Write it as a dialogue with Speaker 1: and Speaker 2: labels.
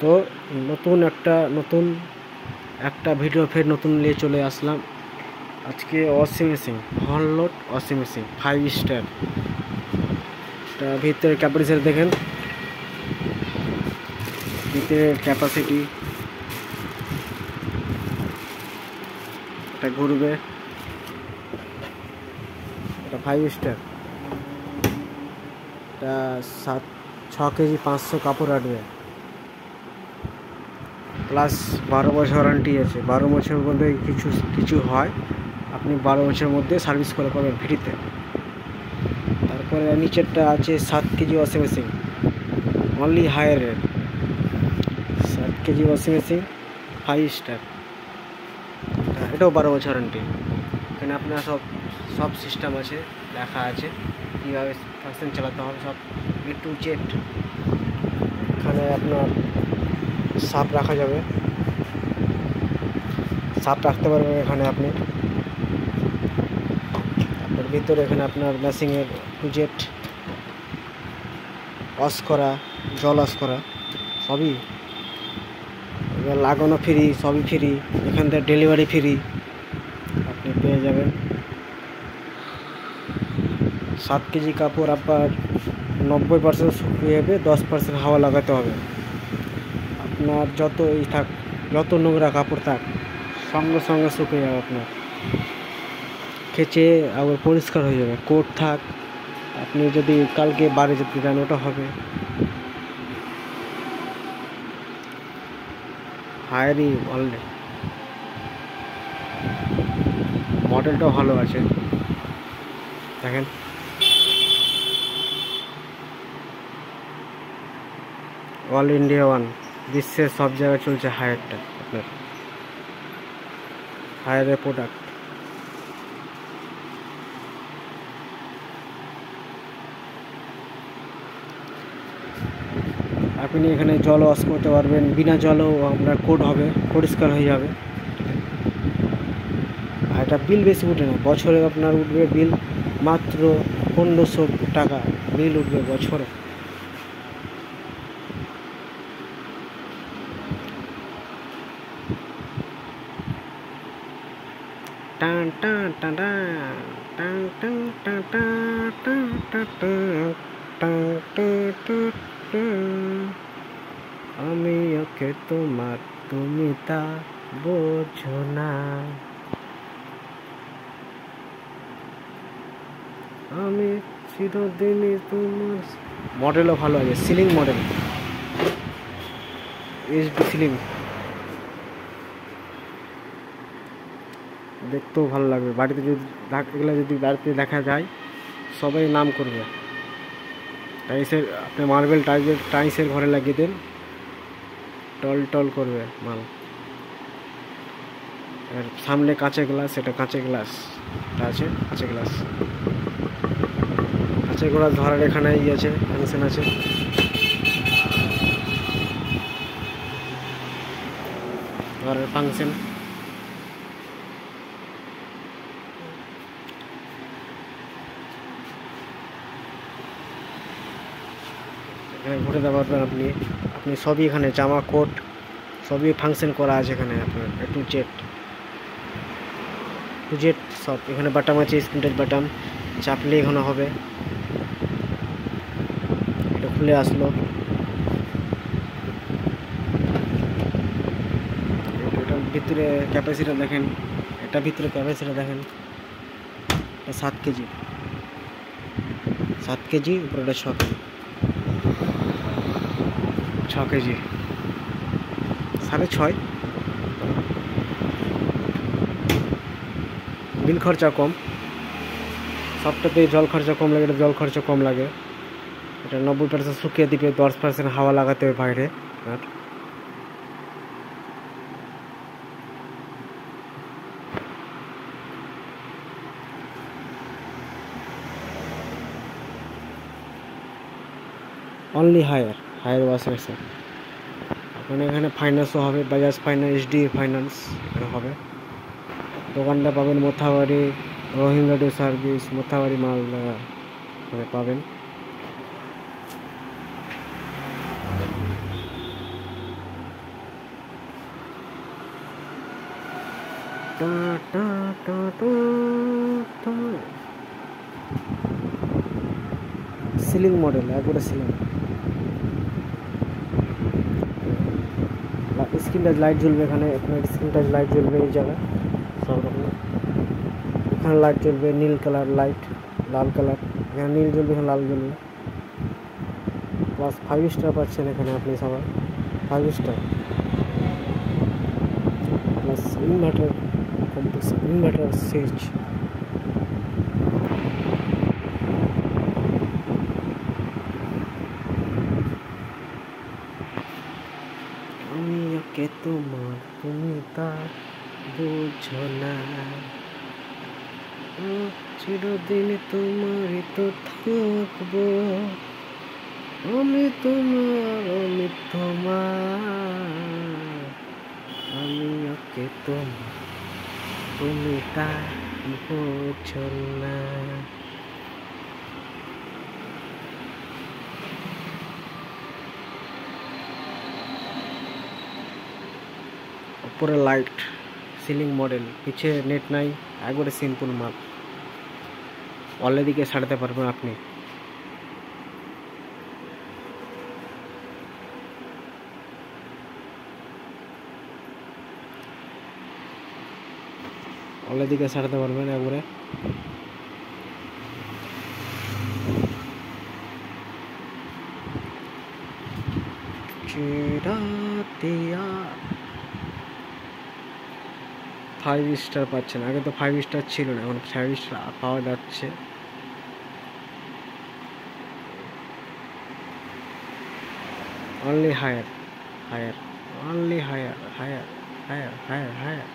Speaker 1: তো নতুন একটা ভিডিও ফের নতুন নিয়ে চলে আসলাম আজকে। ওয়াশিং মেশিন, হনলোড ওয়াশিং মেশিন 5 স্টার। এটা ভিতরের ক্যাপাসিটি দেখেন, ভিতরের ক্যাপাসিটি, এটা ঘুরবে, এটা 5 স্টার। এটা 6 কেজি 500 কাপড় আটবে, প্লাস 12 বছর ওয়ারেন্টি আছে। 12 বছর মধ্যে কিছু হয় আপনি 12 বছরের মধ্যে সার্ভিস করে পাবেন ফ্রিতে। তারপরে নিচেরটা আছে 7 কেজি ওয়াশিং মেশিন, অনলি হায়ারের 7 কেজি ওয়াশিং মেশিন 5 স্টার। এটাও 12 বছর ওয়ারেন্টি। এখানে আপনার সব সিস্টেম আছে, লেখা আছে কীভাবে ফাংশন চালাতে হবে, সব A to Z। এখানে আপনার সাপ রাখা যাবে, সাপ রাখতে পারবেন এখানে আপনি। তারপর ভিতরে এখানে আপনার মেশিনের টু জেট ওয়াশ করা, জল ওয়াশ করা সবই, এবার লাগানো ফ্রি, সবই ফ্রি। এখান থেকে ডেলিভারি ফ্রি আপনি পেয়ে যাবেন। 7 কেজি কাপড় আপনার 90% শুকিয়ে যাবে, 10% হাওয়া লাগাতে হবে। আপনার যত নোংরা কাপড় থাক সঙ্গে সঙ্গে শুকিয়ে যাবে, আপনার খেচে আবার পরিষ্কার হয়ে যাবে। কোট থাক, আপনি যদি কালকে বাড়ি যেতে চান ওটা হবে। হায়ারই অলরেডি, মডেলটাও ভালো আছে দেখেন। অল ইন্ডিয়া ওয়ান, বিশ্বের সব জায়গায় চলছে হায়ারটা, আপনার হায়ারের প্রোডাক্ট। আপনি এখানে জল ওয়াশ করতে পারবেন, বিনা জলেও আপনার কোট হবে, পরিষ্কার হয়ে যাবে। আর এটা বিল বেশি উঠে না, বছরে আপনার উঠবে বিল মাত্র 1500 টাকা বিল উঠবে বছরে। টান টান টান টান টান টান টান টান টান। আমি ওকে তোমার, তুমি তা বোঝো না। আমি চিরদিনই তোমার। মডেলও ভালো আছে, সিলিং মডেল, HD সিলিং, দেখতেও ভালো লাগবে। বাড়িতে যদি এগুলো যদি বাড়িতে দেখা যায় সবাই নাম করবে। টাইসের, আপনি মার্বেল টাইসের ঘরে লাগিয়ে দেন, টল টল করবে মাল। আর সামনে কাঁচের গ্লাস, এটা কাঁচের গ্লাস আছে, কাঁচের গ্লাস ধরার এখানে আছে, ফাংশন আছে। ধরার ফাংশন, এখানে ঘুরে দেওয়া পারবেন আপনি সবই এখানে জামা কোট সবই ফাংশন করা আছে এখানে আপনার। A to Z সব এখানে বাটাম আছে, স্ক্রিন টাচ বাটাম, চাপলে এখানে হবে। এটা খুলে আসলো, এটার ভিতরে ক্যাপাসিটি দেখেন, এটা 7 কেজি, উপরে 6 কেজি, 6.5। বিল খরচা কম, সবটাতে জল খরচা কম লাগে, এটা জল খরচা কম লাগে। এটা 90% শুকিয়ে দিবে, 10% হাওয়া লাগাতে হবে বাইরে। আর অনলি হায়ার ওয়াশিং মেশিন। এখানে ফাইন্যান্সও হবে, বাজাজ ফাইন্যান্স, HD ফাইন্যান্স এখানে হবে। দোকানটা পাবেন মোথাবাড়ি, রহিম রেডিও সার্ভিস, মোথাবাড়ি মালদা পাবেন। টা টা টা টা টা। সিলিং মডেল, একবারে সিলিং। স্ক্রিন টাচ লাইট জ্বলবে এখানে, আপনার স্ক্রিন টাচ লাইট জ্বলবে এই জায়গায় সব রকম। এখানে লাইট জ্বলবে নীল কালার লাইট, লাল কালার, এখানে নীল জ্বলবে, এখানে লাল জ্বলবে। প্লাস 5 স্টার পাচ্ছেন এখানে আপনি সবাই, 5 star. Plus inverter complex, inverter switch. আমি ওকে তোমার, তুমি তা বুঝো না, চিরদিন তোমারই তো থাকবো। আমি তোমার, আমি তোমার, আমি ওকে তোমার, তুমি তা বুঝো না। উপরে লাইট, সিলিং মডেল, পিছে নেট নাই, একবারে সিম্পল মাল। ওয়ালের দিকে সারাতে পারবেন আপনি। ওয়ালের দিকে সারাতে পারবেন একবারে। চিরাতিয়া 5 স্টার পাচ্ছেন, আগে তো 5 স্টার ছিল না, এখন 5 স্টার পাওয়া যাচ্ছে। Only higher, higher, only higher, higher, higher, higher, higher.